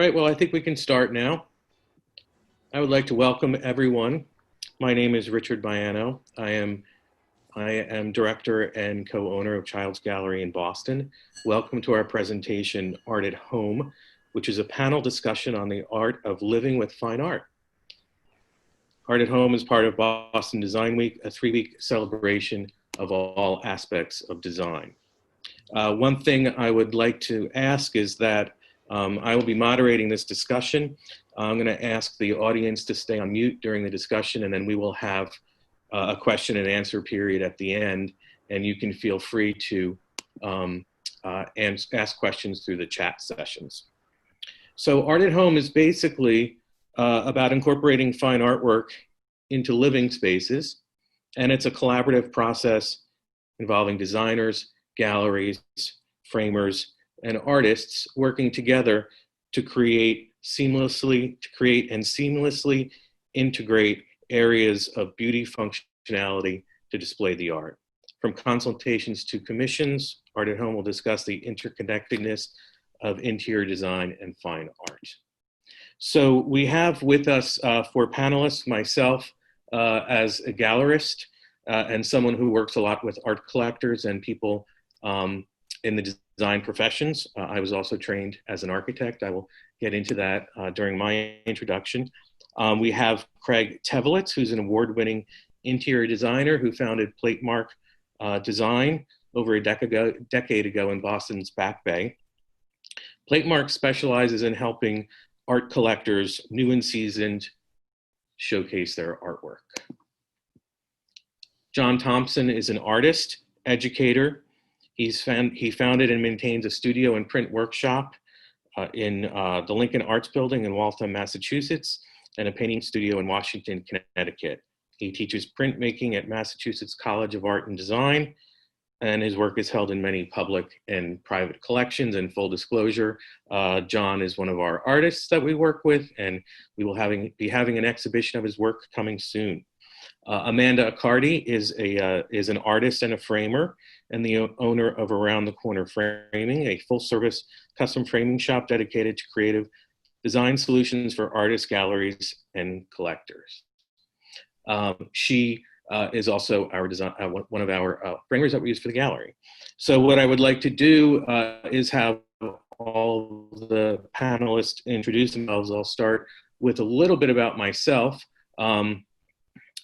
All right, well, I think we can start now. I would like to welcome everyone. My name is Richard Baiano. I am director and co-owner of Child's Gallery in Boston. Welcome to our presentation, Art at Home, which is a panel discussion on the art of living with fine art. Art at Home is part of Boston Design Week, a 3-week celebration of all aspects of design. One thing I would like to ask is that I will be moderating this discussion. I'm going to ask the audience to stay on mute during the discussion, and then we will have a question and answer period at the end, and you can feel free to ask questions through the chat sessions. So Art at Home is basically about incorporating fine artwork into living spaces, and it's a collaborative process involving designers, galleries, framers, and artists working together to create and seamlessly integrate areas of beauty functionality to display the art. From consultations to commissions, Art at Home will discuss the interconnectedness of interior design and fine art. So we have with us 4 panelists, myself as a gallerist and someone who works a lot with art collectors and people in the design professions. I was also trained as an architect. I will get into that during my introduction. We have Craig Tevolitz, who's an award-winning interior designer who founded Platemark Design over a decade ago in Boston's Back Bay. Platemark specializes in helping art collectors, new and seasoned, showcase their artwork. John Thompson is an artist, educator. He founded and maintains a studio and print workshop in the Lincoln Arts Building in Waltham, Massachusetts, and a painting studio in Washington, Connecticut. He teaches printmaking at Massachusetts College of Art and Design, and his work is held in many public and private collections. And full disclosure, John is one of our artists that we work with, and we will be having an exhibition of his work coming soon. Amanda Accardi is an artist and a framer, and the owner of Around the Corner Framing, a full-service custom framing shop dedicated to creative design solutions for artists, galleries, and collectors. She is also our one of our framers that we use for the gallery. So what I would like to do is have all the panelists introduce themselves. I'll start with a little bit about myself.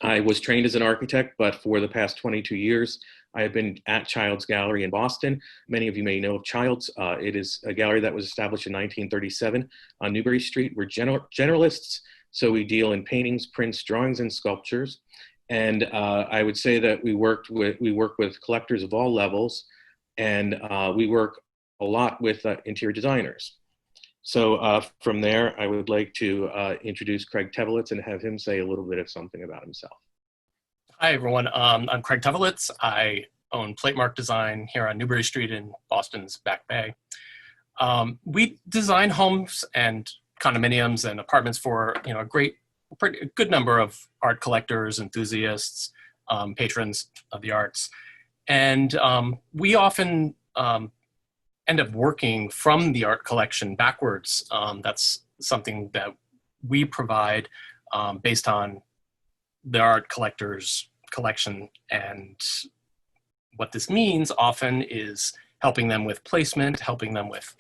I was trained as an architect, but for the past 22 years, I have been at Child's Gallery in Boston. Many of you may know of Child's. It is a gallery that was established in 1937 on Newbury Street. We're generalists, so we deal in paintings, prints, drawings, and sculptures. And I would say that we work with collectors of all levels, and we work a lot with interior designers. So from there, I would like to introduce Craig Tevolitz and have him say a little bit of something about himself. Hi, everyone. I'm Craig Tevolitz. I own Platemark Design here on Newbury Street in Boston's Back Bay. We design homes and condominiums and apartments for a pretty good number of art collectors, enthusiasts, patrons of the arts. And we often end up working from the art collection backwards. That's something that we provide based on the art collector's collection. And what this means often is helping them with placement, helping them with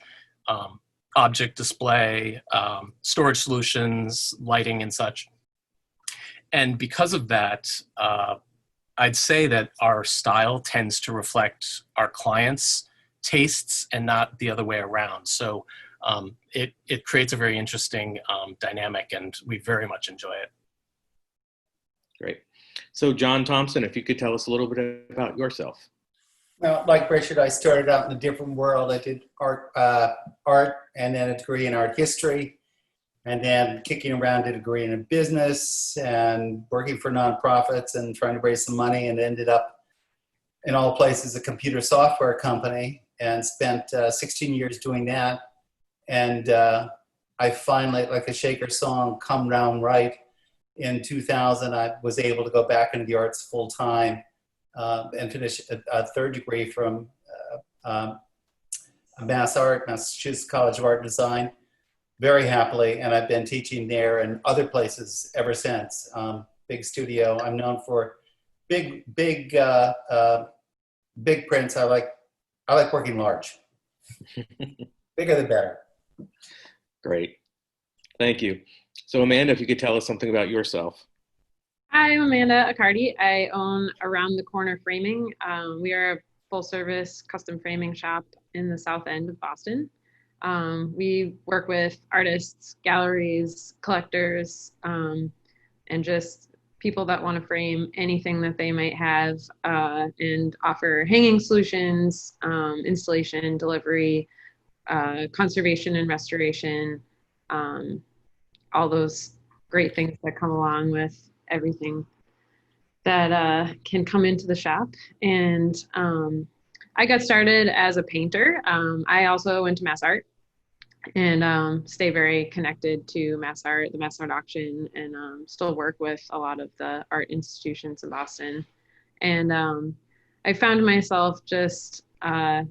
object display, storage solutions, lighting and such. And because of that, I'd say that our style tends to reflect our clients' tastes and not the other way around. So it creates a very interesting dynamic, and we very much enjoy it. Great. So John Thompson, if you could tell us a little bit about yourself. Well, like Richard, I started out in a different world. I did art and then a degree in art history, and then kicking around did a degree in business and working for nonprofits and trying to raise some money, and ended up in all places a computer software company and spent 16 years doing that. And I finally, like a Shaker song, come round right. In 2000, I was able to go back into the arts full time and finish a third degree from Massachusetts College of Art and Design. very happily, and I've been teaching there and other places ever since. Big studio. I'm known for big prints. I like working large. Bigger the better. Great. Thank you. So Amanda, if you could tell us something about yourself. Hi, I'm Amanda Accardi. I own Around the Corner Framing. We are a full-service custom framing shop in the South End of Boston. We work with artists, galleries, collectors, and just people that want to frame anything that they might have, and offer hanging solutions, installation, delivery, conservation and restoration, all those great things that come along with everything that can come into the shop. And I got started as a painter. I also went to Mass Art and stay very connected to Mass Art, the Mass Art auction, and still work with a lot of the art institutions in Boston. And I found myself just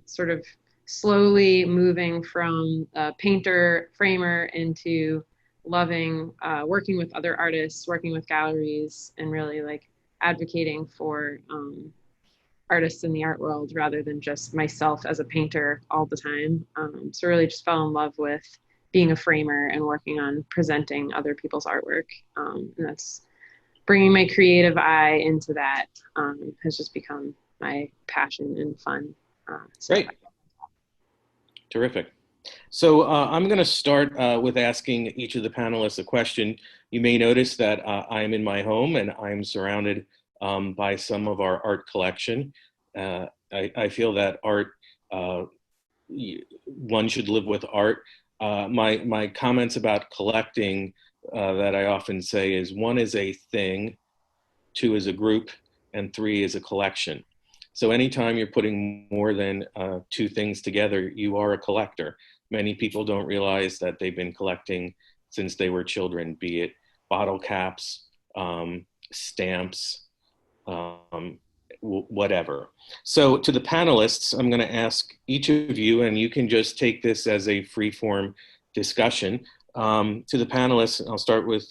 sort of slowly moving from a painter, framer into loving working with other artists, working with galleries, and really like advocating for artists in the art world rather than just myself as a painter all the time. So really just fell in love with being a framer and working on presenting other people's artwork. And that's bringing my creative eye into that has just become my passion and fun. Great. Terrific. So I'm going to start with asking each of the panelists a question. You may notice that I'm in my home and I'm surrounded by some of our art collection. I feel that art, one should live with art. My comments about collecting that I often say is 1 is a thing, 2 is a group, and 3 is a collection. So anytime you're putting more than 2 things together, you are a collector. Many people don't realize that they've been collecting since they were children, be it bottle caps, stamps, whatever. So to the panelists, I'm going to ask each of you, and you can just take this as a free-form discussion. To the panelists, I'll start with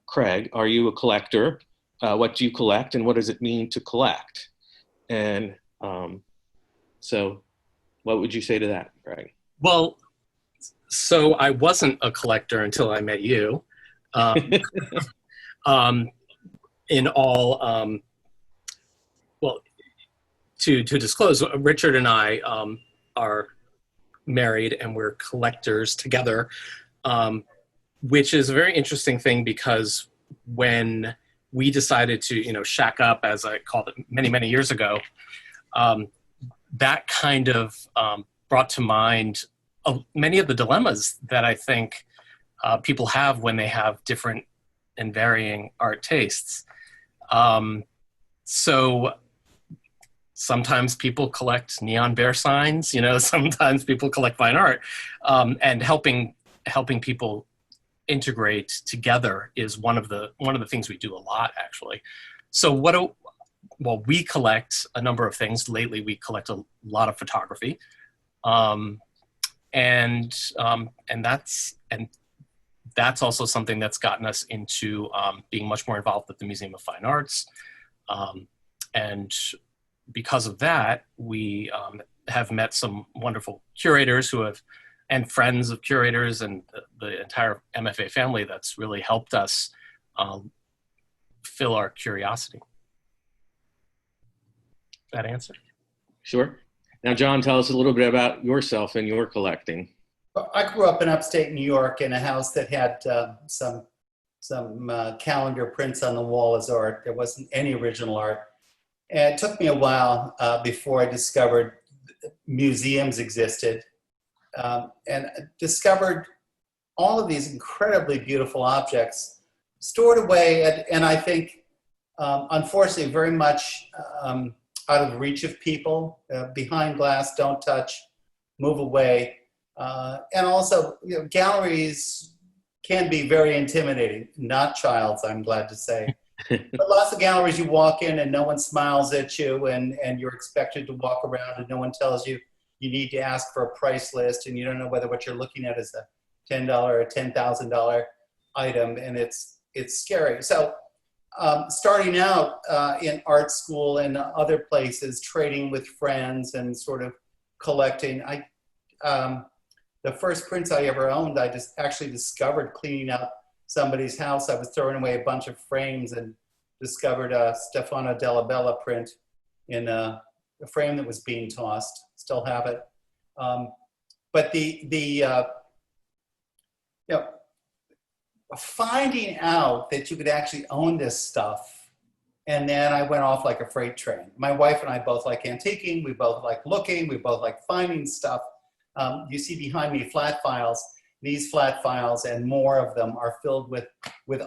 Craig. Are you a collector? What do you collect, and what does it mean to collect? And so what would you say to that, Craig? Well, so I wasn't a collector until I met you. In all, well, to disclose, Richard and I are married and we're collectors together, which is a very interesting thing because when we decided to, shack up, as I called it many, many years ago, that kind of brought to mind many of the dilemmas that I think people have when they have different and varying art tastes. So sometimes people collect neon bear signs, sometimes people collect fine art, and helping people integrate together is one of the things we do a lot, actually. So we collect a number of things. Lately, we collect a lot of photography, and that's also something that's gotten us into being much more involved with the Museum of Fine Arts, and because of that, we have met some wonderful curators and friends of curators and the entire MFA family that's really helped us fill our curiosity. That answer? Sure. Now, John, tell us a little bit about yourself and your collecting. I grew up in upstate New York in a house that had some calendar prints on the wall as art. There wasn't any original art. And it took me a while before I discovered museums existed, and discovered all of these incredibly beautiful objects stored away, and I think, unfortunately, very much out of reach of people, behind glass, don't touch, move away. And also, galleries can be very intimidating, not Child's, I'm glad to say. But lots of galleries you walk in and no one smiles at you, and you're expected to walk around and no one tells you you need to ask for a price list, and you don't know whether what you're looking at is a $10 or $10,000 item, and it's scary. So starting out in art school and other places, trading with friends and sort of collecting. The first prints I ever owned, I just actually discovered cleaning out somebody's house. I was throwing away a bunch of frames and discovered a Stefano Della Bella print in a frame that was being tossed. Still have it. But finding out that you could actually own this stuff, and then I went off like a freight train. My wife and I both like antiquing. We both like looking. We both like finding stuff. You see behind me flat files. These flat files and more of them are filled with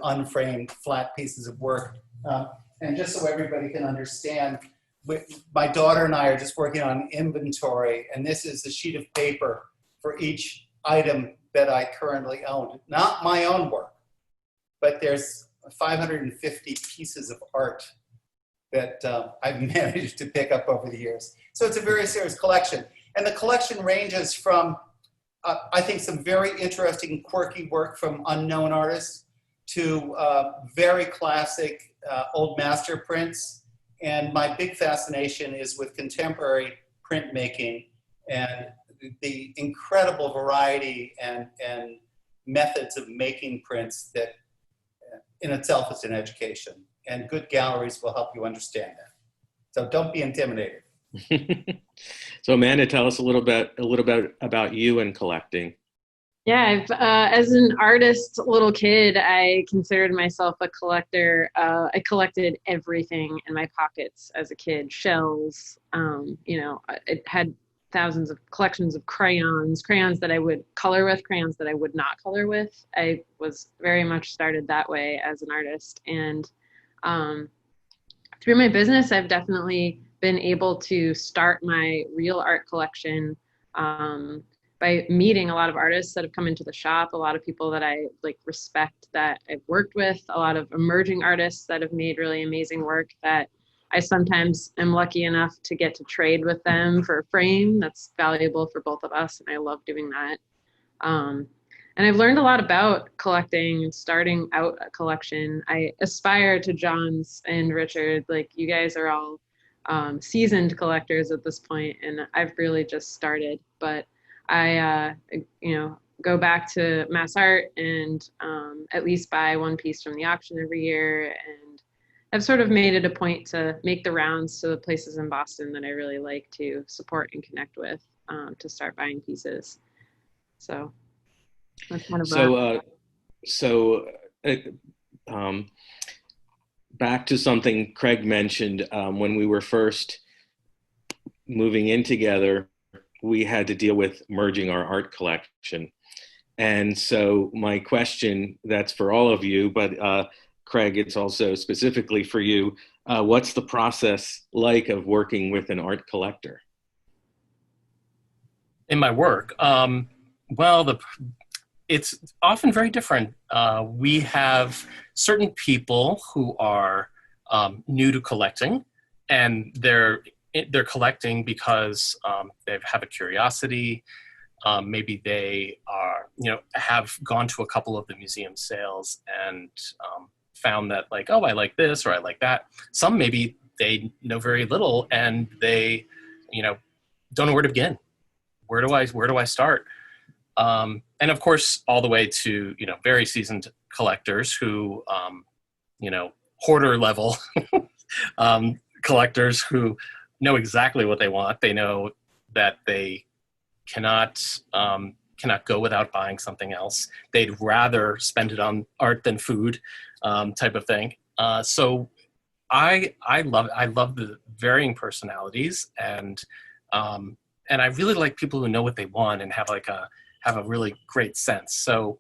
unframed flat pieces of work. And just so everybody can understand, my daughter and I are just working on inventory, and this is a sheet of paper for each item that I currently own. Not my own work, but there's 550 pieces of art that I've managed to pick up over the years. So it's a very serious collection. And the collection ranges from, I think, some very interesting, quirky work from unknown artists to very classic old master prints. And my big fascination is with contemporary printmaking and the incredible variety and methods of making prints that in itself is an education. And good galleries will help you understand that. So don't be intimidated. So Amanda, tell us a little bit about you and collecting. Yeah, as an artist, little kid, I considered myself a collector. I collected everything in my pockets as a kid. Shells, it had thousands of collections of crayons that I would color with, crayons that I would not color with. I was very much started that way as an artist. And through my business, I've definitely been able to start my real art collection by meeting a lot of artists that have come into the shop, a lot of people that I respect that I've worked with, a lot of emerging artists that have made really amazing work that I sometimes am lucky enough to get to trade with them for a frame that's valuable for both of us, and I love doing that. And I've learned a lot about collecting and starting out a collection. I aspire to John's and Richard, you guys are all seasoned collectors at this point, and I've really just started. But I, go back to mass art and at least buy one piece from the auction every year. And I've sort of made it a point to make the rounds to the places in Boston that I really like to support and connect with to start buying pieces. So that's kind of back to something Craig mentioned when we were first moving in together, we had to deal with merging our art collection. And so my question, that's for all of you, but Craig, it's also specifically for you. What's the process like of working with an art collector? In my work, it's often very different. We have certain people who are new to collecting, and they're collecting because they have a curiosity. Maybe they are, have gone to a couple of the museum sales and found that oh, I like this or I like that. Some maybe they know very little and they, don't know where to begin. Where do I start? And of course, all the way to, very seasoned collectors who, hoarder level collectors who know exactly what they want. They know that they cannot go without buying something else. They'd rather spend it on art than food, type of thing. So I love the varying personalities, and I really like people who know what they want and have a really great sense. So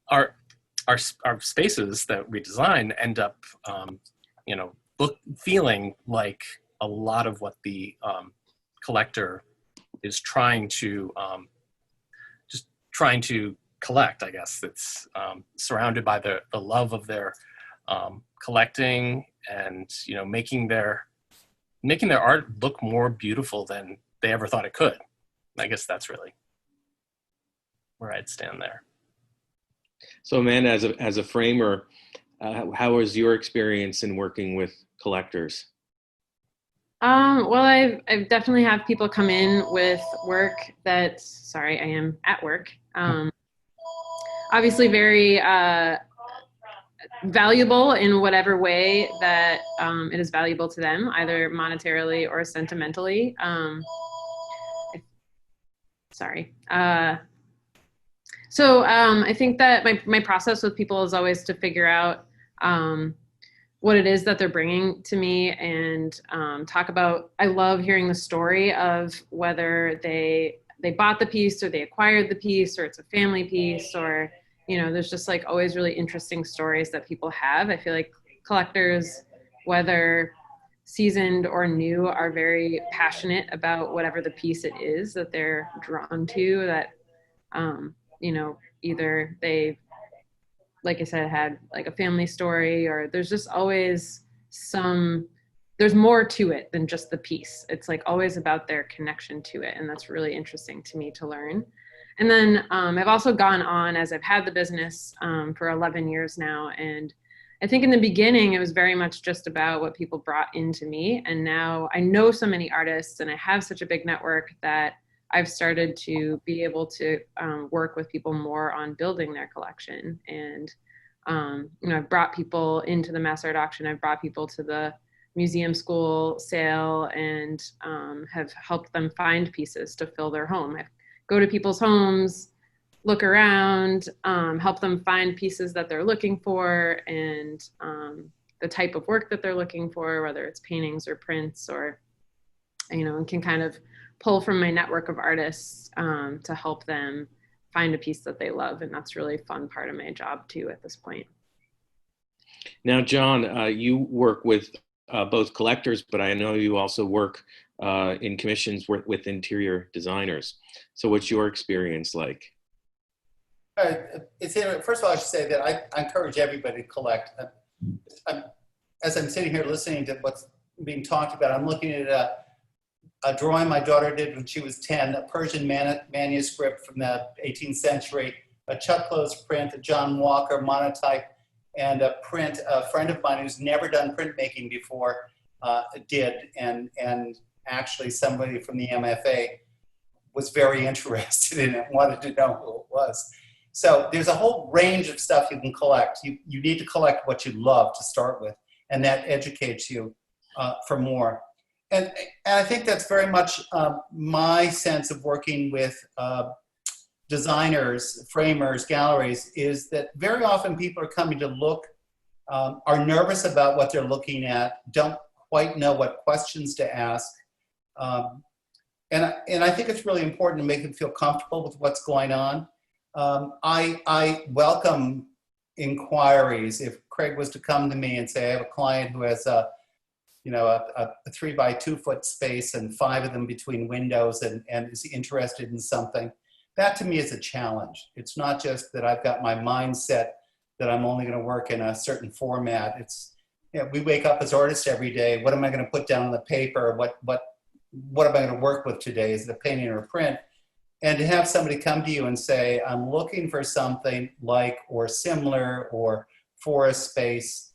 our spaces that we design end up, feeling like a lot of what the collector is trying to collect. I guess it's surrounded by the love of their collecting, and making their art look more beautiful than they ever thought it could. I guess that's really where I'd stand there. So Amanda, as a framer, how was your experience in working with collectors? Well, I've definitely have people come in with work that, sorry, I am at work. Obviously very valuable in whatever way that it is valuable to them, either monetarily or sentimentally. Sorry. So I think that my process with people is always to figure out what it is that they're bringing to me and talk about, I love hearing the story of whether they bought the piece or they acquired the piece or it's a family piece or, you know, there's just like always really interesting stories that people have. I feel like collectors, whether seasoned or new, are very passionate about whatever the piece it is that they're drawn to, that, you know, either they, like I said, had like a family story, or there's just always there's more to it than just the piece. It's like always about their connection to it. And that's really interesting to me to learn. And then I've also gone on, as I've had the business for 11 years now. And I think in the beginning, it was very much just about what people brought into me. And now I know so many artists and I have such a big network that I've started to be able to work with people more on building their collection. And, you know, I've brought people into the mass art auction. I've brought people to the museum school sale and have helped them find pieces to fill their home. I go to people's homes, look around, help them find pieces that they're looking for and the type of work that they're looking for, whether it's paintings or prints or, you know, and can kind of pull from my network of artists to help them find a piece that they love. And that's really a fun part of my job too at this point. Now, John, you work with both collectors, but I know you also work in commissions with interior designers. So what's your experience like? First of all, I should say that I encourage everybody to collect. As I'm sitting here listening to what's being talked about, I'm looking at a drawing my daughter did when she was 10, a Persian manuscript from the 18th century, a Chuck Close print, a John Walker monotype, and a print a friend of mine who's never done printmaking before did, and actually somebody from the MFA was very interested in it, wanted to know who it was. So there's a whole range of stuff you can collect. You need to collect what you love to start with, and that educates you for more. And I think that's very much my sense of working with designers, framers, galleries, is that very often people are coming to look, are nervous about what they're looking at, don't quite know what questions to ask. And I think it's really important to make them feel comfortable with what's going on. I welcome inquiries. If Craig was to come to me and say, I have a client who has a 3 by 2 foot space and 5 of them between windows and is interested in something, that to me is a challenge. It's not just that I've got my mindset that I'm only going to work in a certain format. It's, you know, we wake up as artists every day. What am I going to put down on the paper? What am I going to work with today? Is it a painting or a print? And to have somebody come to you and say, I'm looking for something like or similar or for a space,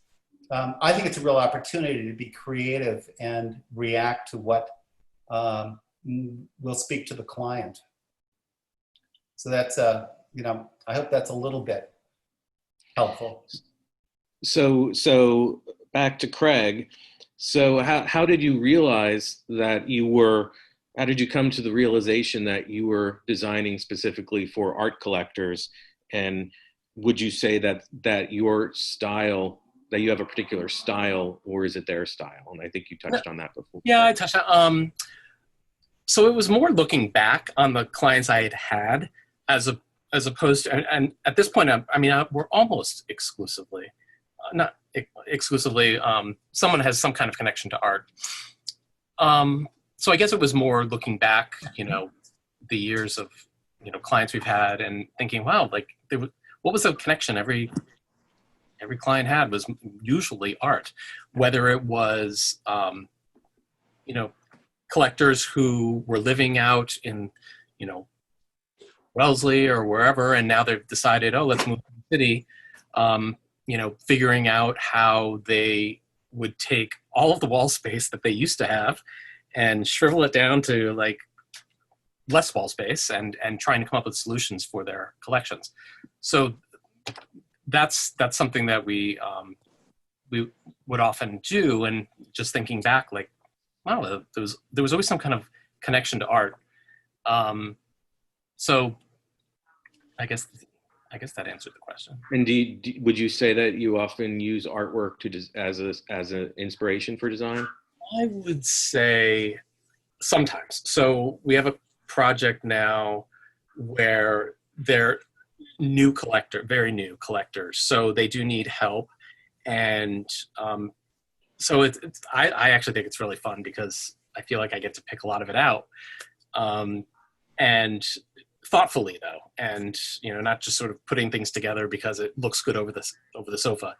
I think it's a real opportunity to be creative and react to what will speak to the client. So that's, I hope that's a little bit helpful. So back to Craig. So how did you realize that how did you come to the realization that you were designing specifically for art collectors? And would you say that your style, that you have a particular style, or is it their style? And I think you touched on that before. Yeah, I touched on. So it was more looking back on the clients I had had, as opposed to, and at this point, we're almost exclusively, not exclusively. Someone has some kind of connection to art. So I guess it was more looking back, the years of, clients we've had and thinking, wow, like what was the connection? Every client had was usually art, whether it was, collectors who were living out in, Wellesley or wherever, and now they've decided, oh, let's move to the city. Figuring out how they would take all of the wall space that they used to have and shrivel it down to like less wall space, and trying to come up with solutions for their collections. So that's something that we would often do. And just thinking back, like, wow, there was always some kind of connection to art. So I guess that answered the question. And would you say that you often use artwork as an inspiration for design? I would say sometimes. So we have a project now where they're very new collectors. So they do need help. And so I actually think it's really fun because I feel like I get to pick a lot of it out. And thoughtfully though, and not just sort of putting things together because it looks good over the sofa,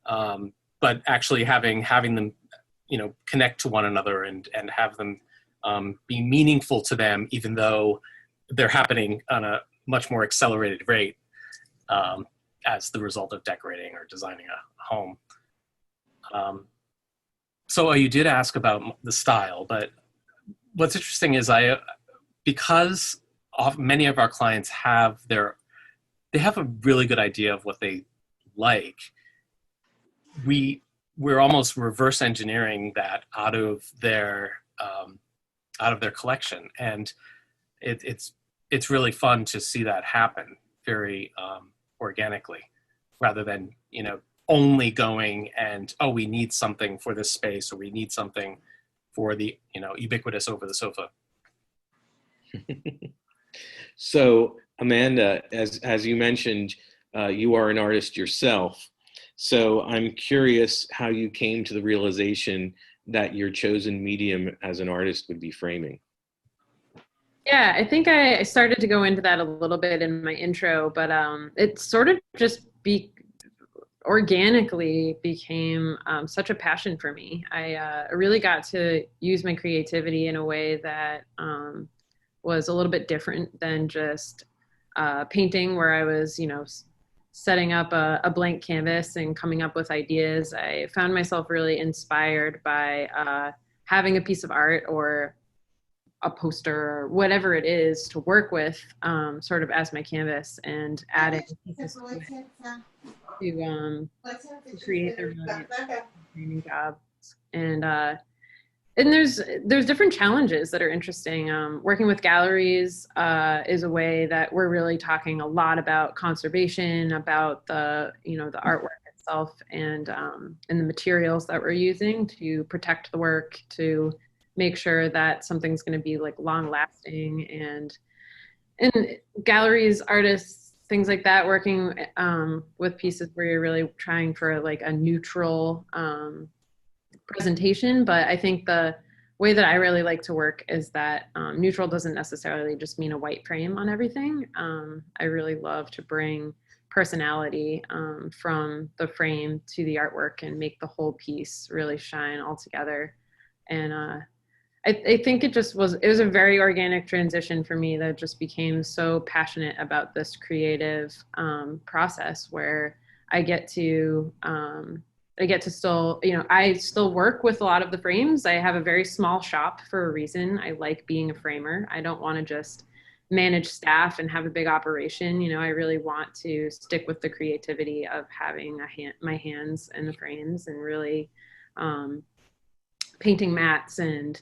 but actually having them connect to one another and have them be meaningful to them, even though they're happening on a much more accelerated rate as the result of decorating or designing a home. So you did ask about the style, but what's interesting is because many of our clients have a really good idea of what they like, we're almost reverse engineering that out of their collection, and it's really fun to see that happen very organically, rather than only going and, oh, we need something for this space, or we need something for the ubiquitous over the sofa. So Amanda, as you mentioned, you are an artist yourself. So I'm curious how you came to the realization that your chosen medium as an artist would be framing. Yeah, I think I started to go into that a little bit in my intro, but it sort of just organically became such a passion for me. I really got to use my creativity in a way that was a little bit different than just painting, where I was, setting up a blank canvas and coming up with ideas. I found myself really inspired by having a piece of art or a poster or whatever it is to work with, sort of as my canvas, and adding pieces to create their framing jobs. And there's different challenges that are interesting. Working with galleries is a way that we're really talking a lot about conservation, about the artwork itself, and the materials that we're using to protect the work, to make sure that something's going to be like long lasting. And galleries, artists, things like that, working with pieces where you're really trying for like a neutral presentation. But I think the way that I really like to work is that neutral doesn't necessarily just mean a white frame on everything. I really love to bring personality from the frame to the artwork and make the whole piece really shine all together. And I think it was a very organic transition for me that just became so passionate about this creative process, where I get to still, I still work with a lot of the frames. I have a very small shop for a reason. I like being a framer. I don't want to just manage staff and have a big operation. I really want to stick with the creativity of having my hands in the frames, and really painting mats and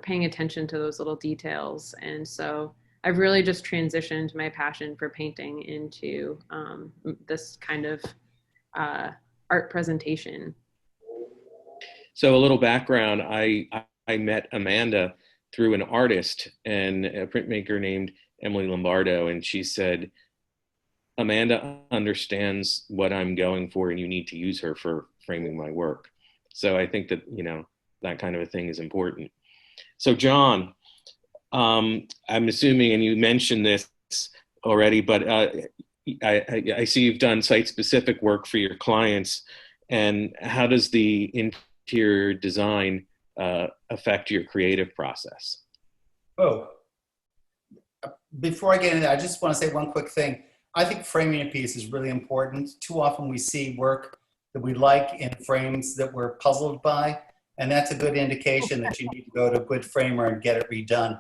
paying attention to those little details. And so I've really just transitioned my passion for painting into this kind of art presentation. So a little background, I met Amanda through an artist and a printmaker named Emily Lombardo, and she said, Amanda understands what I'm going for, and you need to use her for framing my work. So I think that, that kind of a thing is important. So John, I'm assuming, and you mentioned this already, but I see you've done site-specific work for your clients. And how does the interior design affect your creative process? Oh, before I get into that, I just want to say one quick thing. I think framing a piece is really important. Too often we see work that we like in frames that we're puzzled by, and that's a good indication that you need to go to a good framer and get it redone.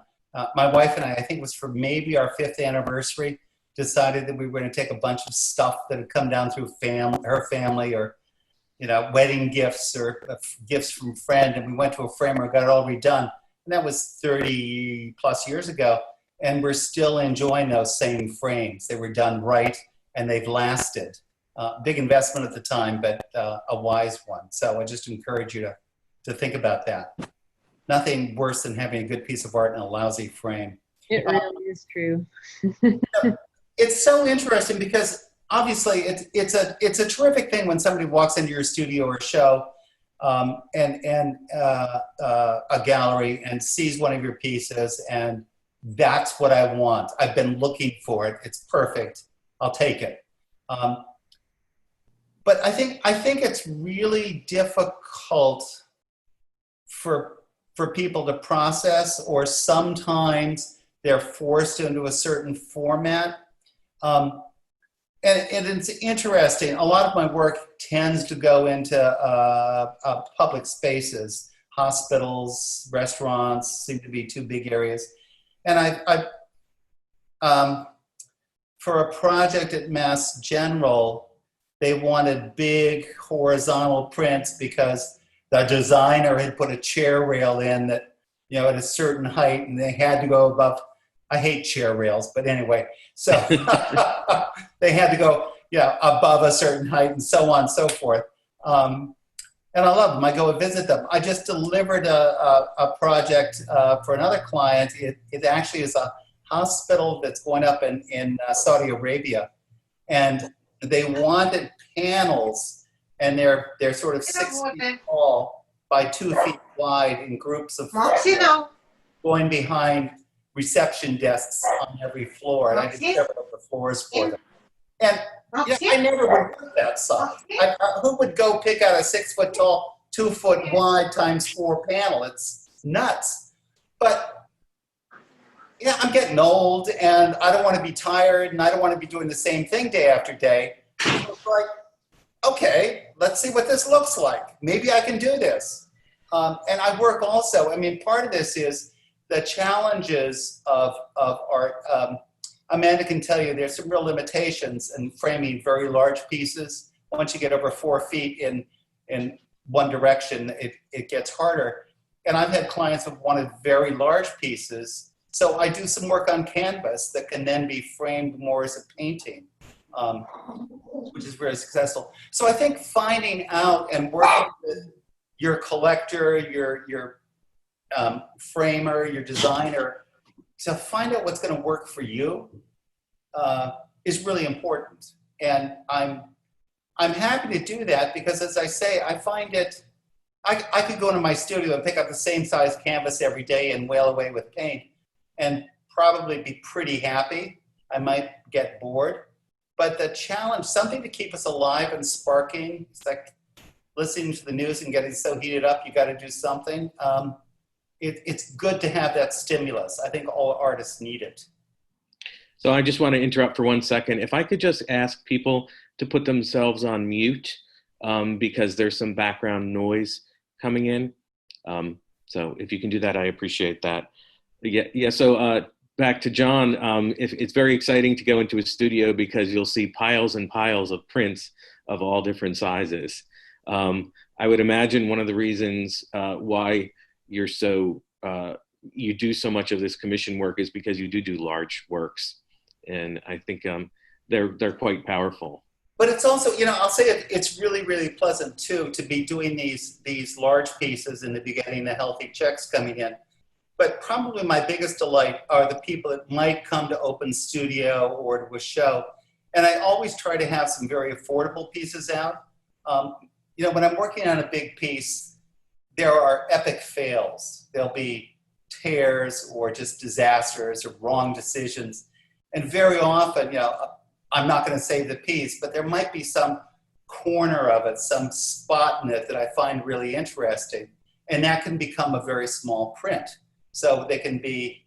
My wife and I think it was for maybe our 5th anniversary, decided that we were going to take a bunch of stuff that had come down through her family, or wedding gifts or gifts from a friend, and we went to a framer and got it all redone. And that was 30 plus years ago, and we're still enjoying those same frames. They were done right, and they've lasted. Big investment at the time, but a wise one. So I just encourage you to think about that. Nothing worse than having a good piece of art in a lousy frame. It really is true. It's so interesting because obviously it's a terrific thing when somebody walks into your studio or show and a gallery and sees one of your pieces, and that's what I want. I've been looking for it. It's perfect. I'll take it. But I think it's really difficult for people to process, or sometimes they're forced into a certain format. And it's interesting. A lot of my work tends to go into public spaces. Hospitals, restaurants seem to be 2 big areas. And for a project at Mass General, they wanted big horizontal prints because the designer had put a chair rail in that, at a certain height, and they had to go above. I hate chair rails, but anyway, so they had to go, above a certain height, and so on and so forth. And I love them. I go and visit them. I just delivered a project for another client. It actually is a hospital that's going up in Saudi Arabia, and they wanted panels, and they're sort of 6 feet tall by 2 feet wide in groups of 4, going behind reception desks on every floor, and I did several of the floors for them. And I never would put that size. Who would go pick out a 6 foot tall, 2 foot wide times 4 panel? It's nuts. But I'm getting old, and I don't want to be tired, and I don't want to be doing the same thing day after day. So it's like, okay, let's see what this looks like. Maybe I can do this. And I work also. I mean, part of this is the challenges of art. Amanda can tell you there's some real limitations in framing very large pieces. Once you get over 4 feet in one direction, it gets harder. And I've had clients who wanted very large pieces. So I do some work on canvas that can then be framed more as a painting, which is very successful. So I think finding out and working with your collector, your framer, your designer, to find out what's going to work for you is really important. And I'm happy to do that because, as I say, I find it, I could go into my studio and pick up the same size canvas every day and wail away with paint and probably be pretty happy. I might get bored. But the challenge, something to keep us alive and sparking, it's like listening to the news and getting so heated up, you got to do something. It's good to have that stimulus. I think all artists need it. So I just want to interrupt for 1 second. If I could just ask people to put themselves on mute because there's some background noise coming in. So if you can do that, I appreciate that. So back to John, it's very exciting to go into a studio because you'll see piles and piles of prints of all different sizes. I would imagine one of the reasons why you're you do so much of this commission work is because you do large works. And I think they're quite powerful. But it's also, I'll say it's really, really pleasant too to be doing these large pieces in the beginning, the healthy checks coming in. But probably my biggest delight are the people that might come to open studio or to a show. And I always try to have some very affordable pieces out. When I'm working on a big piece, there are epic fails. There'll be tears or just disasters or wrong decisions. And very often, I'm not going to save the piece, but there might be some corner of it, some spot in it that I find really interesting. And that can become a very small print. So they can be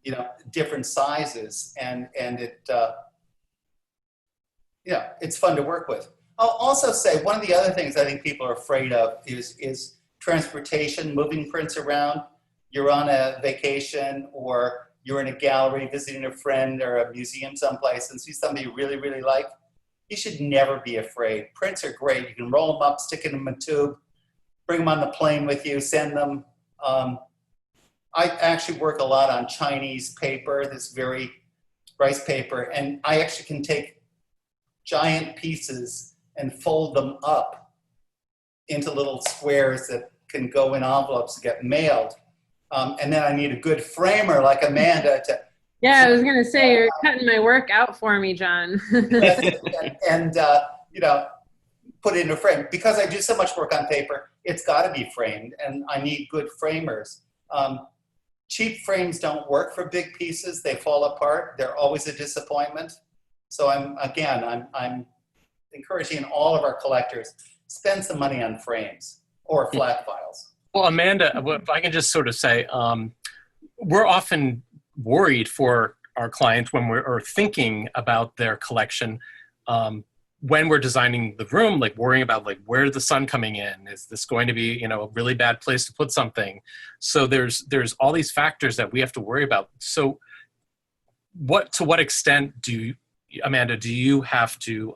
you know, different sizes, and it yeah, it's fun to work with. I'll also say one of the other things I think people are afraid of is transportation, moving prints around. You're on a vacation, or you're in a gallery visiting a friend or a museum someplace and see something you really, really like. You should never be afraid. Prints are great. You can roll them up, stick them in a tube, bring them on the plane with you, send them. I actually work a lot on Chinese paper, this very rice paper, and I actually can take giant pieces and fold them up into little squares that can go in envelopes to get mailed. And then I need a good framer like Amanda to. Yeah, I was gonna say, you're cutting my work out for me, John. and you know, put it in a frame. Because I do so much work on paper, it's gotta be framed, and I need good framers. Cheap frames don't work for big pieces. They fall apart. They're always a disappointment. So I'm encouraging all of our collectors, spend some money on frames or flat files. Well, Amanda, if I can just sort of say, we're often worried for our clients when we're thinking about their collection, when we're designing the room, like worrying about like, where's the sun coming in? Is this going to be, you know, a really bad place to put something? So there's all these factors that we have to worry about. So to what extent Amanda, do you have to,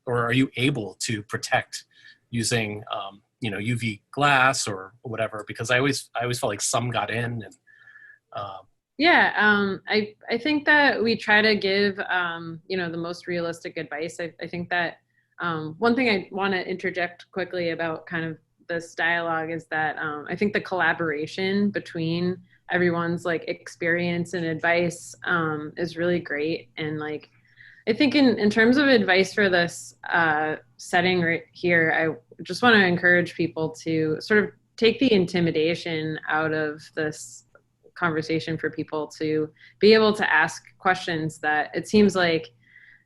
or are you able to protect using, you know, UV glass or whatever? Because I always felt like some got in. And Yeah, I think that we try to give, you know, the most realistic advice. I think that one thing I want to interject quickly about kind of this dialogue is that I think the collaboration between everyone's like experience and advice is really great. And like, I think in terms of advice for this setting right here, I just want to encourage people to sort of take the intimidation out of this conversation for people to be able to ask questions that it seems like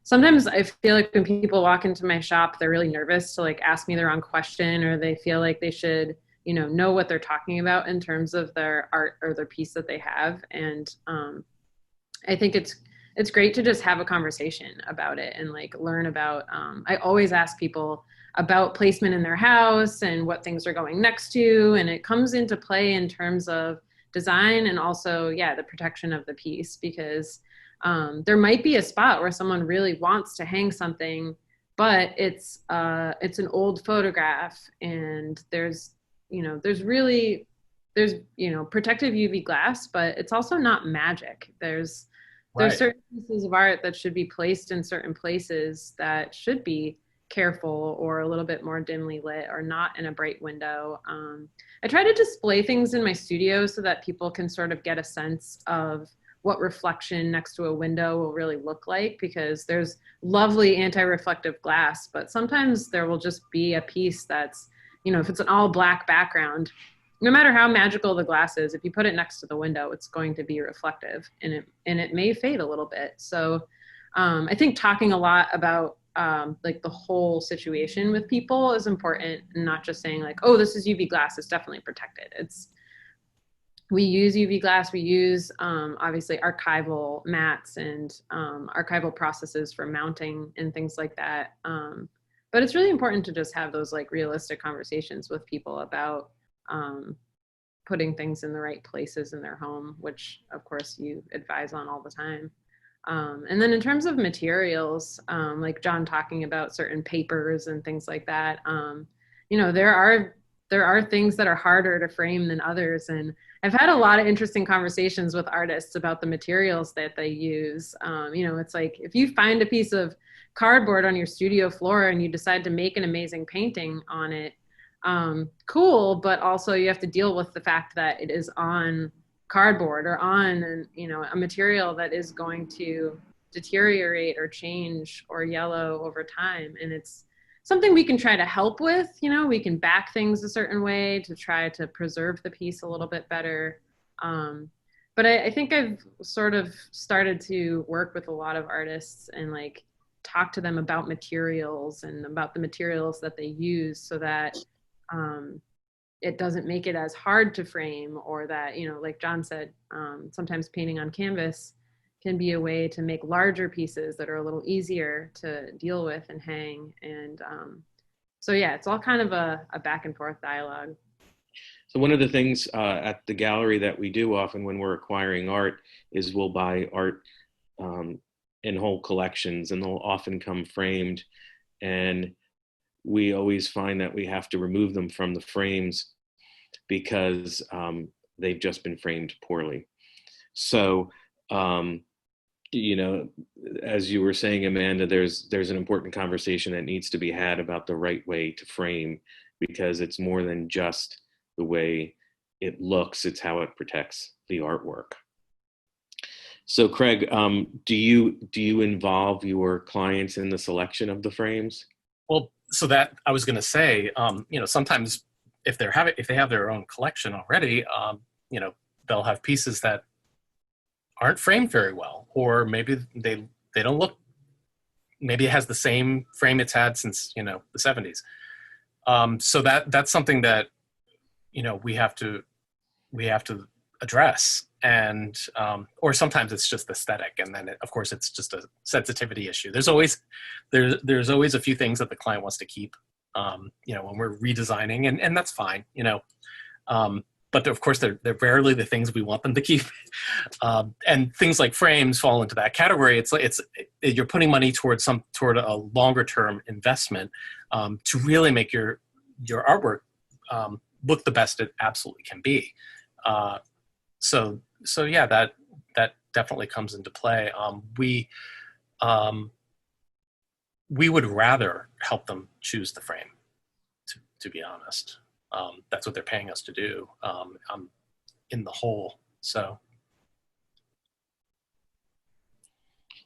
sometimes I feel like when people walk into my shop, they're really nervous to like ask me the wrong question, or they feel like they should, you know what they're talking about in terms of their art or their piece that they have. And I think it's great to just have a conversation about it and like learn about, I always ask people about placement in their house and what things are going next to. And it comes into play in terms of design and also, yeah, the protection of the piece, because there might be a spot where someone really wants to hang something, but it's an old photograph, and there's protective UV glass, but it's also not magic. There's certain pieces of art that should be placed in certain places that should be careful or a little bit more dimly lit or not in a bright window. I try to display things in my studio so that people can sort of get a sense of what reflection next to a window will really look like, because there's lovely anti-reflective glass, but sometimes there will just be a piece that's, you know, if it's an all black background, no matter how magical the glass is, if you put it next to the window, it's going to be reflective, and it may fade a little bit. So I think talking a lot about like the whole situation with people is important, and not just saying like, oh, this is UV glass, it's definitely protected. We use UV glass, we use obviously archival mats and archival processes for mounting and things like that. But it's really important to just have those like realistic conversations with people about putting things in the right places in their home, which of course you advise on all the time. And then in terms of materials, like John talking about certain papers and things like that, you know, there are things that are harder to frame than others. And I've had a lot of interesting conversations with artists about the materials that they use. You know, it's like, if you find a piece of cardboard on your studio floor and you decide to make an amazing painting on it, cool, but also you have to deal with the fact that it is on cardboard or on, you know, a material that is going to deteriorate or change or yellow over time. And it's something we can try to help with. You know, we can back things a certain way to try to preserve the piece a little bit better. But I think I've sort of started to work with a lot of artists and like talk to them about materials and about the materials that they use, so that it doesn't make it as hard to frame, or that, like John said, sometimes painting on canvas can be a way to make larger pieces that are a little easier to deal with and hang. And so yeah, it's all kind of a back and forth dialogue. So one of the things at the gallery that we do often when we're acquiring art is we'll buy art in whole collections, and they'll often come framed, and we always find that we have to remove them from the frames because they've just been framed poorly. So, as you were saying, Amanda, there's an important conversation that needs to be had about the right way to frame, because it's more than just the way it looks, it's how it protects the artwork. So Craig, do you involve your clients in the selection of the frames? Well, so that I was going to say, sometimes if they have their own collection already, they'll have pieces that aren't framed very well, or maybe they don't look. Maybe it has the same frame it's had since the 70s. So that's something that we have to address, and or sometimes it's just aesthetic, and then of course it's just a sensitivity issue. There's always a few things that the client wants to keep, when we're redesigning, and that's fine, but of course they're rarely the things we want them to keep. And things like frames fall into that category. It's you're putting money toward a longer term investment to really make your artwork look the best it absolutely can be. So yeah, that definitely comes into play. We would rather help them choose the frame, to be honest. That's what they're paying us to do. I'm in the hole, so.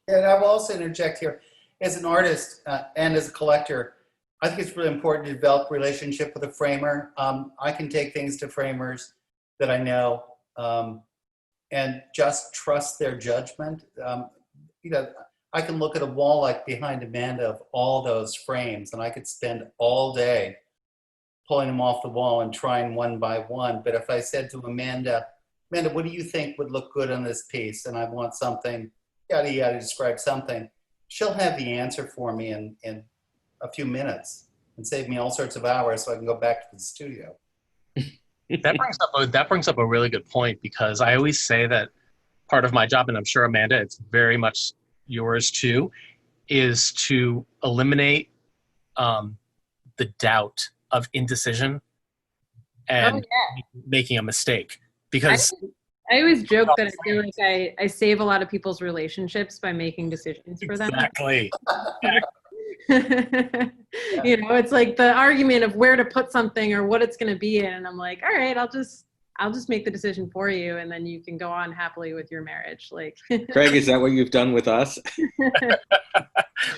And I will also interject here, as an artist and as a collector, I think it's really important to develop a relationship with a framer. I can take things to framers that I know and just trust their judgment. I can look at a wall like behind Amanda of all those frames, and I could spend all day pulling them off the wall and trying one by one. But if I said to Amanda, what do you think would look good on this piece? And I want something, yada, yada, describe something. She'll have the answer for me in a few minutes and save me all sorts of hours so I can go back to the studio. That brings up a really good point, because I always say that part of my job, and I'm sure Amanda, it's very much yours too, is to eliminate the doubt of indecision and making a mistake. Because I always joke that I feel like I save a lot of people's relationships by making decisions for them. Exactly. It's like the argument of where to put something or what it's going to be in, and I'm like, all right, I'll just make the decision for you, and then you can go on happily with your marriage. Like, Craig, is that what you've done with us?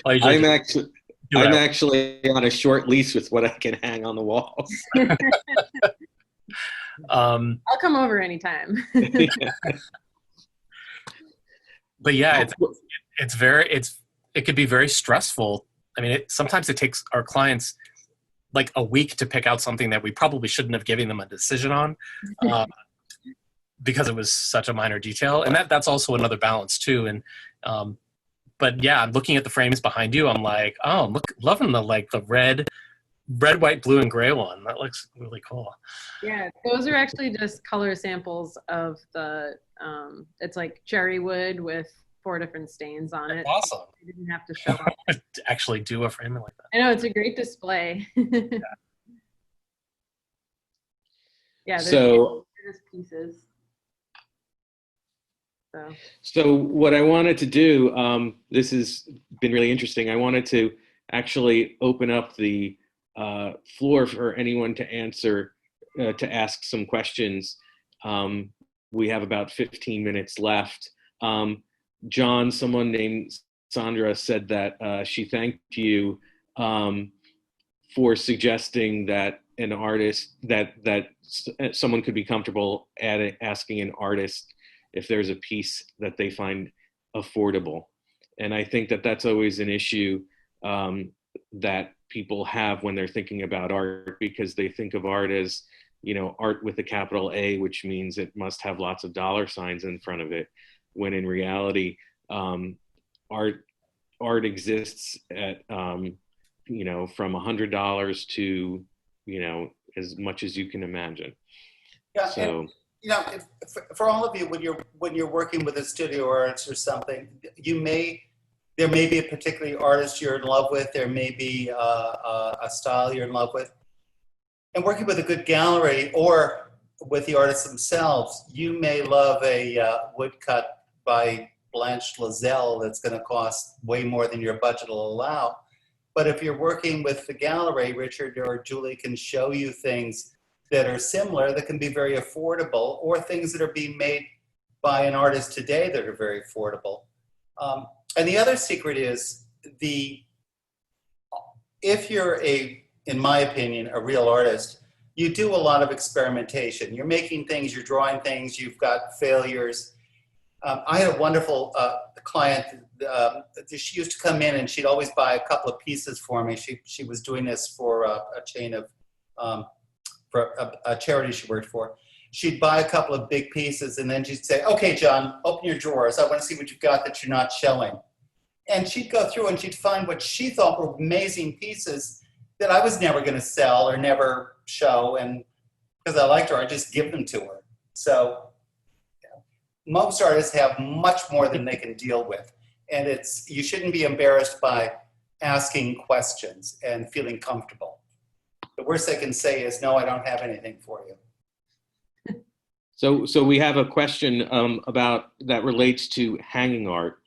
I'm actually on a short lease with what I can hang on the walls. I'll come over anytime. But yeah, it could be very stressful. I mean, sometimes it takes our clients like a week to pick out something that we probably shouldn't have given them a decision on, because it was such a minor detail. And that's also another balance too. And but yeah, looking at the frames behind you, I'm like, oh, loving the red, white, blue, and gray one. That looks really cool. Yeah, those are actually just color samples of the. It's like cherry wood with 4 different stains on it. Awesome. You didn't have to show up. To actually do a framing like that. I know, it's a great display. Yeah. So just pieces. So what I wanted to do, this has been really interesting. I wanted to actually open up the floor for anyone to ask some questions. We have about 15 minutes left. John, someone named Sandra said that she thanked you for suggesting that an artist, that someone could be comfortable at asking an artist if there's a piece that they find affordable. And I think that that's always an issue that people have when they're thinking about art, because they think of art as art with a capital A, which means it must have lots of dollar signs in front of it, when in reality, art exists at, from $100 to, as much as you can imagine. Yeah, So, and, for all of you, when you're working with a studio artist or something, there may be a particular artist you're in love with. There may be a style you're in love with. And working with a good gallery or with the artists themselves, you may love a woodcut by Blanche Lazelle that's going to cost way more than your budget will allow. But if you're working with the gallery, Richard or Julie can show you things that are similar, that can be very affordable, or things that are being made by an artist today that are very affordable. And the other secret is if you're in my opinion, a real artist, you do a lot of experimentation. You're making things, you're drawing things, you've got failures. I had a wonderful client. She used to come in and she'd always buy a couple of pieces for me. She was doing this for a chain of, for a charity she worked for. She'd buy a couple of big pieces and then she'd say, okay, John, open your drawers. I want to see what you've got that you're not showing. And she'd go through and she'd find what she thought were amazing pieces that I was never going to sell or never show. And because I liked her, I just give them to her. So most artists have much more than they can deal with. And you shouldn't be embarrassed by asking questions and feeling comfortable. The worst they can say is, no, I don't have anything for you. So we have a question about that relates to hanging art,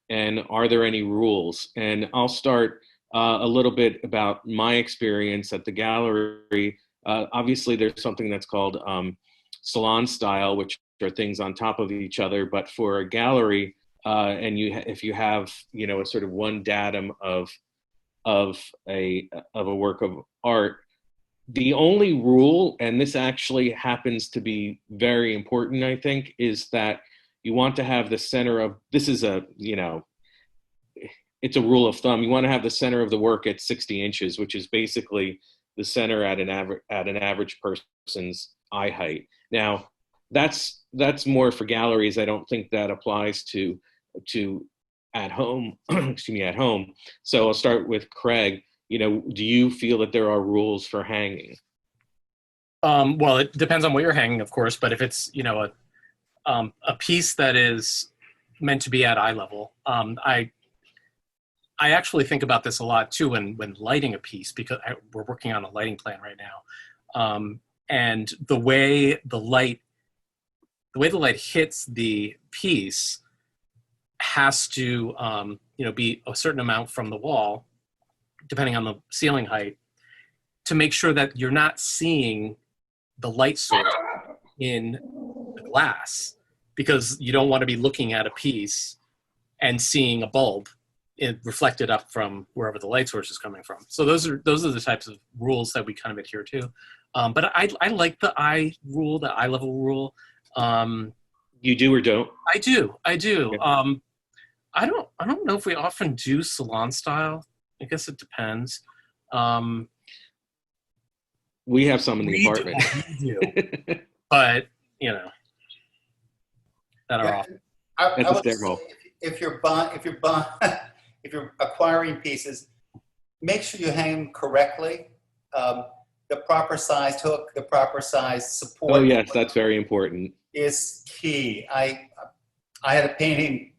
and are there any rules? And I'll start a little bit about my experience at the gallery. Obviously, there's something that's called salon style, which are things on top of each other. But for a gallery, and if you have a sort of one datum of a work of art, the only rule, and this actually happens to be very important, I think, is that you want to have the center of, this is it's a rule of thumb. You want to have the center of the work at 60 inches, which is basically the center at an average person's eye height. Now, that's more for galleries. I don't think that applies to at home, excuse me, at home. So I'll start with Craig. Do you feel that there are rules for hanging? Well, it depends on what you're hanging, of course, but if it's, a piece that is meant to be at eye level, I actually think about this a lot too when lighting a piece, because we're working on a lighting plan right now. And the way the light hits the piece has to, be a certain amount from the wall, depending on the ceiling height, to make sure that you're not seeing the light source in the glass, because you don't want to be looking at a piece and seeing a bulb reflected up from wherever the light source is coming from. So those are the types of rules that we kind of adhere to. But I like the eye rule, the eye level rule. You do or don't? I do. Okay. I don't know if we often do salon style. I guess it depends. We have some in the apartment. We do. But, that are off. I would say if you're acquiring pieces, make sure you hang them correctly. The proper size hook, the proper size support. Oh yes, that's very important. Is key. I had a painting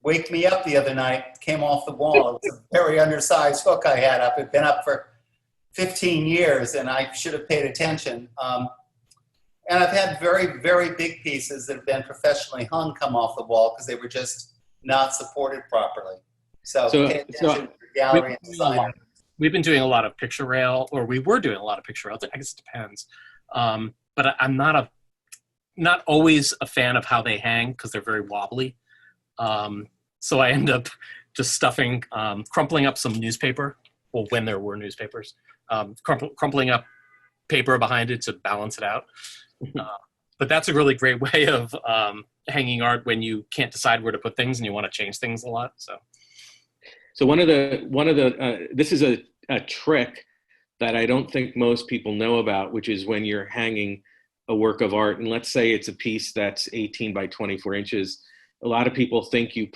wake me up the other night, came off the wall. It was a very undersized hook I had up. It'd been up for 15 years and I should have paid attention. And I've had very, very big pieces that have been professionally hung come off the wall because they were just not supported properly. So pay attention to the gallery and design. We've been doing a lot of picture rail, or we were doing a lot of picture rail. I guess it depends. But I'm not always a fan of how they hang because they're very wobbly. So I end up just crumpling up some newspaper. Well, when there were newspapers, crumpling up paper behind it to balance it out. But that's a really great way of hanging art when you can't decide where to put things and you want to change things a lot. So one of the this is a trick that I don't think most people know about, which is when you're hanging a work of art, and let's say it's a piece that's 18 by 24 inches, a lot of people think you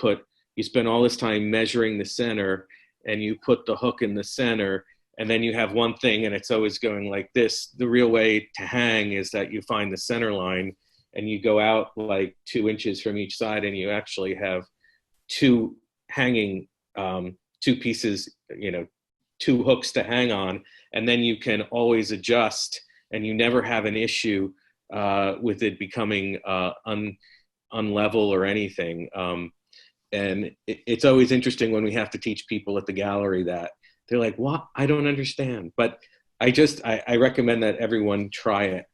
spend all this time measuring the center and you put the hook in the center and then you have one thing and it's always going like this. The real way to hang is that you find the center line and you go out like 2 inches from each side and you actually have two hanging, two pieces, two hooks to hang on, and then you can always adjust and you never have an issue with it becoming unlevel or anything. And it's always interesting when we have to teach people at the gallery that they're like, what? I don't understand. But I recommend that everyone try it.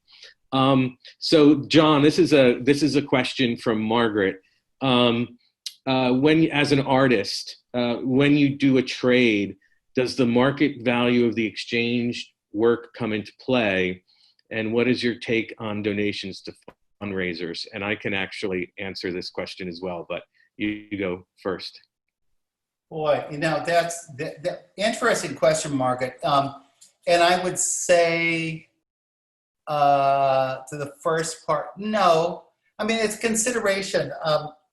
So John, this is a question from Margaret. When, as an artist, when you do a trade, does the market value of the exchanged work come into play? And what is your take on donations to fundraisers? And I can actually answer this question as well, but you go first. Boy, that's the interesting question, Margaret. And I would say to the first part, no. I mean, it's consideration.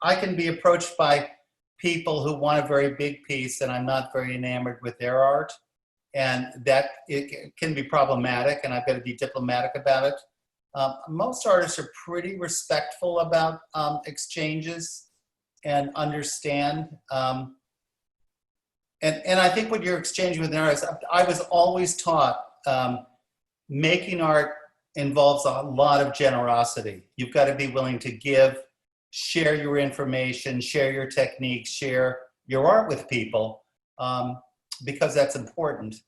I can be approached by people who want a very big piece and I'm not very enamored with their art. And that it can be problematic, and I've got to be diplomatic about it. Most artists are pretty respectful about exchanges and understand. And I think when you're exchanging with an artist, I was always taught making art involves a lot of generosity. You've got to be willing to give, share your information, share your techniques, share your art with people. Because that's important.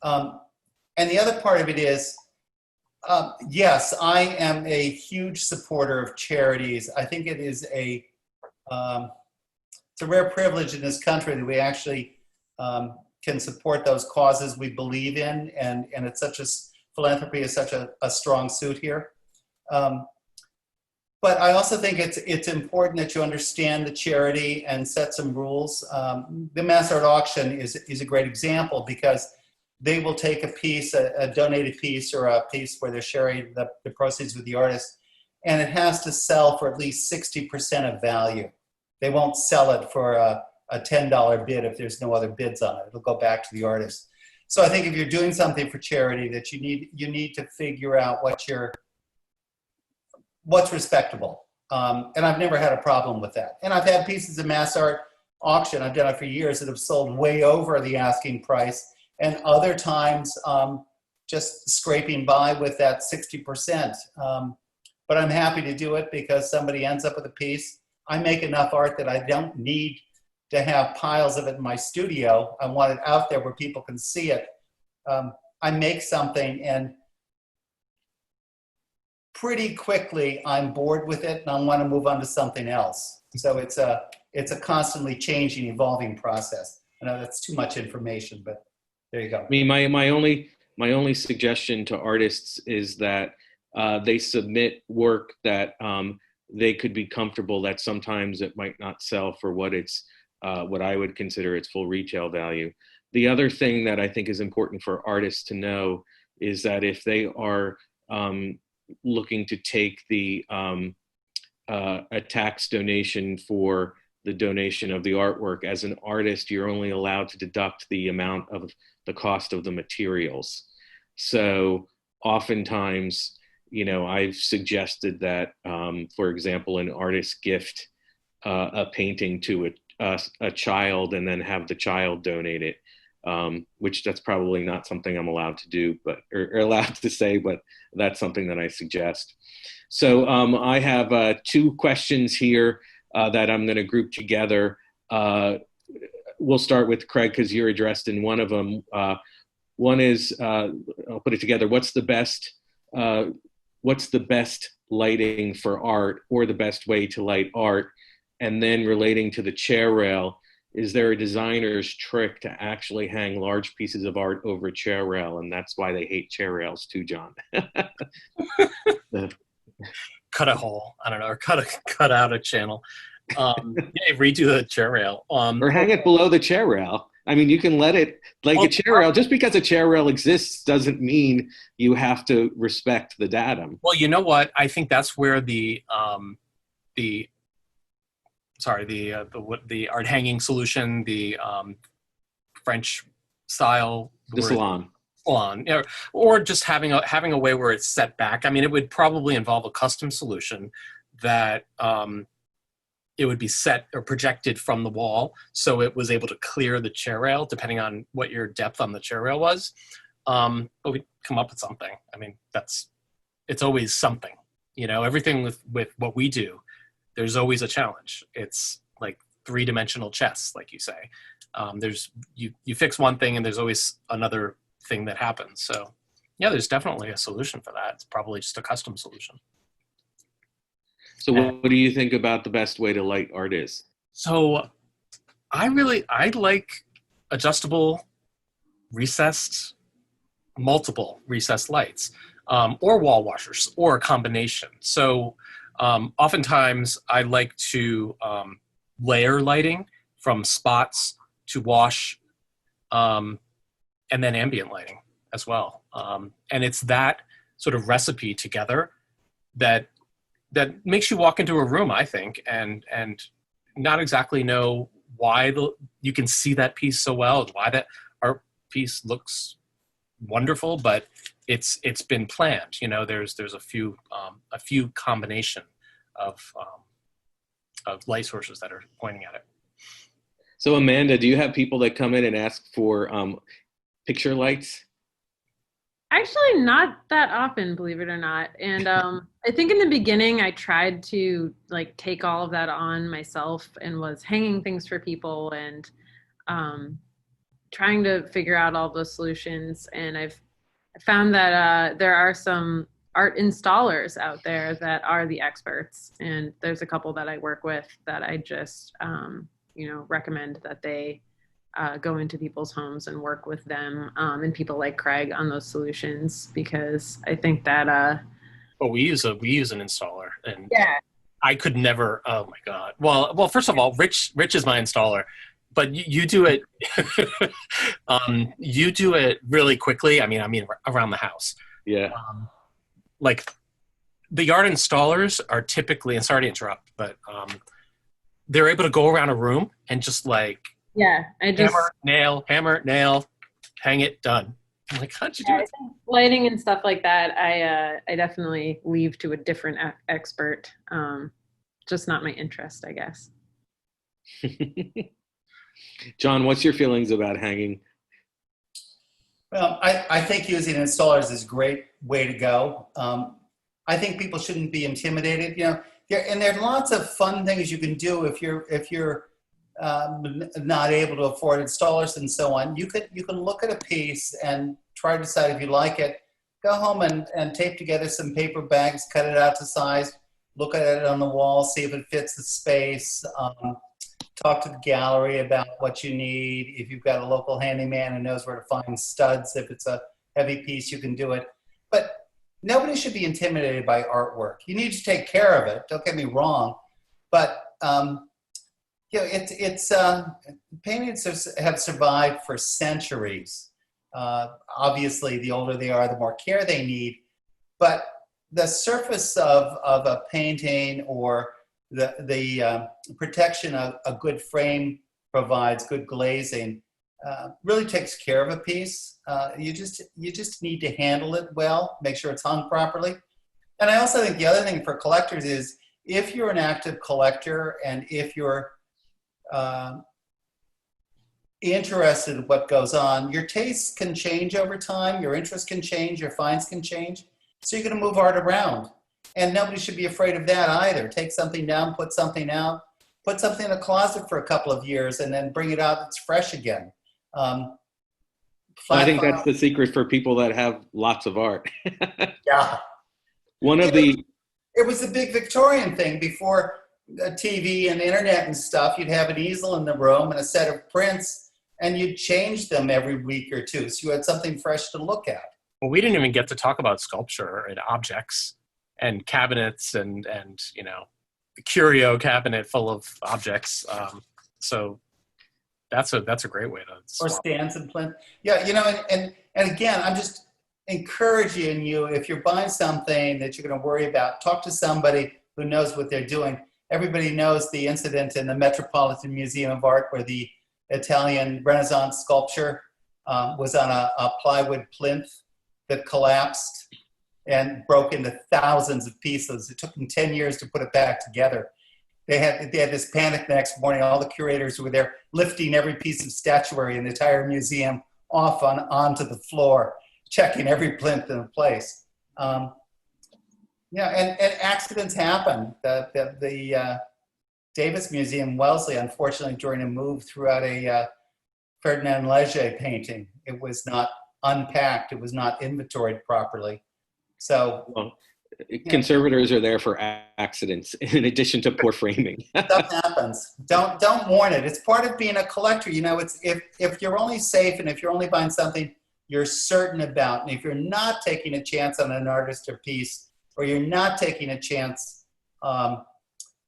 And the other part of it is, yes, I am a huge supporter of charities. I think it is it's a rare privilege in this country that we actually can support those causes we believe in, and it's philanthropy is such a strong suit here. But I also think it's important that you understand the charity and set some rules. The mass art auction is a great example because they will take a piece, a donated piece or a piece where they're sharing the proceeds with the artist, and it has to sell for at least 60% of value. They won't sell it for a $10 bid if there's no other bids on it. It'll go back to the artist. So I think if you're doing something for charity, that you need to figure out what's respectable. And I've never had a problem with that. And I've had pieces of mass art auction, I've done it for years, that have sold way over the asking price, and other times just scraping by with that 60%. But I'm happy to do it because somebody ends up with a piece. I make enough art that I don't need to have piles of it in my studio. I want it out there where people can see it. I make something and pretty quickly I'm bored with it and I want to move on to something else. So it's a constantly changing, evolving process. I know that's too much information, but there you go. I mean, my only suggestion to artists is that they submit work that they could be comfortable that sometimes it might not sell for what I would consider its full retail value. The other thing that I think is important for artists to know is that if they are looking to take a tax donation for the donation of the artwork, as an artist, you're only allowed to deduct the amount of the cost of the materials. So oftentimes, I've suggested that, for example, an artist gift a painting to a child and then have the child donate it, which that's probably not something I'm allowed to do, or allowed to say, but that's something that I suggest. So I have two questions here that I'm going to group together. We'll start with Craig because you're addressed in one of them. One is, I'll put it together. What's the best lighting for art, or the best way to light art? And then relating to the chair rail, is there a designer's trick to actually hang large pieces of art over a chair rail? And that's why they hate chair rails too, John. Cut a hole, I don't know, or cut out a channel. Yeah, redo the chair rail. Or hang it below the chair rail. I mean, you can let it, like Well, a chair rail, just because a chair rail exists doesn't mean you have to respect the datum. well, you know what? I think that's where the the art hanging solution, the French style, The salon. salon, or just having a way where it's set back. I mean, it would probably involve a custom solution that it would be set or projected from the wall, so it was able to clear the chair rail, depending on what your depth on the chair rail was. But we come up with something. I mean, it's always something. Everything with what we do, there's always a challenge. It's like three-dimensional chess, like you say. There's you fix one thing, and there's always another thing that happens. So, yeah, there's definitely a solution for that. It's probably just a custom solution. So what do you think about the best way to light art is? So I like adjustable, multiple recessed lights, or wall washers, or a combination. So oftentimes I like to layer lighting from spots to wash, and then ambient lighting as well. And it's that sort of recipe together that makes you walk into a room, I think, and not exactly know why you can see that piece so well, why that art piece looks wonderful, but it's been planned. There's a few combination of light sources that are pointing at it. So Amanda, do you have people that come in and ask for picture lights? Actually, not that often, believe it or not. And I think in the beginning, I tried to take all of that on myself and was hanging things for people and trying to figure out all those solutions. And I've found that there are some art installers out there that are the experts. And there's a couple that I work with that I just, recommend that they go into people's homes and work with them and people like Craig on those solutions, because I think that we use an installer, and yeah, I could never. Oh my god. Well, first of all, Rich is my installer, but you do it. You do it really quickly. I mean, around the house. Yeah. Like the art installers are typically, and sorry to interrupt, but they're able to go around a room and just hammer, nail, hang it, done. I'm like, how'd you do it? Lighting and stuff like that, I definitely leave to a different expert. Just not my interest, I guess. John, what's your feelings about hanging? Well, I think using installers is a great way to go. I think people shouldn't be intimidated. There are lots of fun things you can do if you're not able to afford installers and so on. You can look at a piece and try to decide if you like it. Go home and tape together some paper bags, cut it out to size, look at it on the wall, see if it fits the space. Talk to the gallery about what you need. If you've got a local handyman who knows where to find studs, if it's a heavy piece, you can do it. But nobody should be intimidated by artwork. You need to take care of it. Don't get me wrong, but paintings have survived for centuries. Obviously, the older they are, the more care they need. But the surface of a painting, or the protection a good frame provides, good glazing, really takes care of a piece. You just need to handle it well, make sure it's hung properly. And I also think the other thing for collectors is, if you're an active collector and if you're interested in what goes on, your tastes can change over time, your interests can change, your finds can change. So you're going to move art around. And nobody should be afraid of that either. Take something down, put something out, put something in a closet for a couple of years, and then bring it out, it's fresh again. I think that's the secret for people that have lots of art. Yeah. It was the big Victorian thing before TV and internet and stuff. You'd have an easel in the room and a set of prints, and you'd change them every week or two, so you had something fresh to look at. Well, we didn't even get to talk about sculpture and objects and cabinets and the curio cabinet full of objects. So That's a great way to Or swap. stands and plinth. Yeah, you know, and again, I'm just encouraging you, if you're buying something that you're going to worry about, talk to somebody who knows what they're doing. Everybody knows the incident in the Metropolitan Museum of Art where the Italian Renaissance sculpture was on a plywood plinth that collapsed and broke into thousands of pieces. It took them 10 years to put it back together. They had this panic the next morning. All the curators were there lifting every piece of statuary in the entire museum off onto the floor, checking every plinth in place. Yeah, and accidents happen. The Davis Museum, Wellesley, unfortunately, during a move, threw out a Ferdinand Leger painting. It was not unpacked. It was not inventoried properly. So, Well, conservators are there for accidents in addition to poor framing. stuff happens. Don't mourn it. It's part of being a collector. You know, it's if you're only safe and if you're only buying something you're certain about, and if you're not taking a chance on an artist or piece, or you're not taking a chance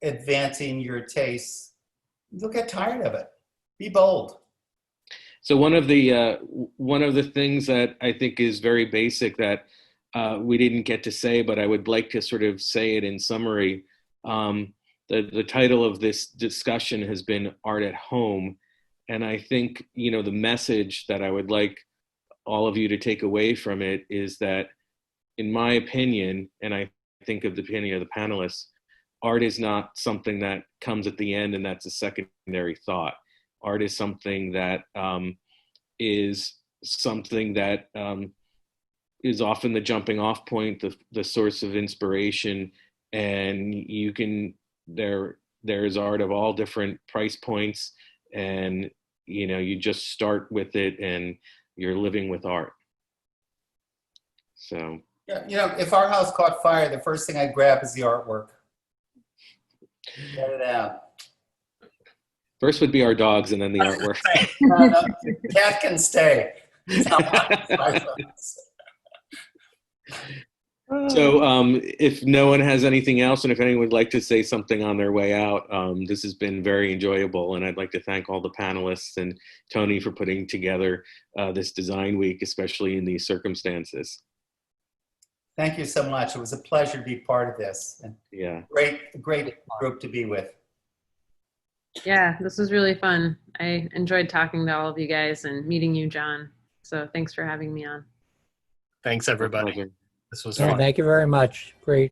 advancing your tastes, you'll get tired of it. Be bold. So one of the things that I think is very basic that we didn't get to say, but I would like to sort of say it in summary. The title of this discussion has been Art at Home. And I think, you know, the message that I would like all of you to take away from it is that, in my opinion, and I think of the opinion of the panelists, art is not something that comes at the end and that's a secondary thought. Art is something that is often the jumping off point, the source of inspiration, and there's art of all different price points, and you know, you just start with it and you're living with art. So Yeah, you know, if our house caught fire, the first thing I'd grab is the artwork. Get it out. first would be our dogs and then the artwork. No, cat can stay. So if no one has anything else, and if anyone would like to say something on their way out, this has been very enjoyable. And I'd like to thank all the panelists and Tony for putting together this design week, especially in these circumstances. Thank you so much. It was a pleasure to be part of this. And Yeah. great group to be with. Yeah, this was really fun. I enjoyed talking to all of you guys and meeting you, John. So thanks for having me on. Thanks, everybody. Pleasure. This was Yeah, fun. thank you very much. Great.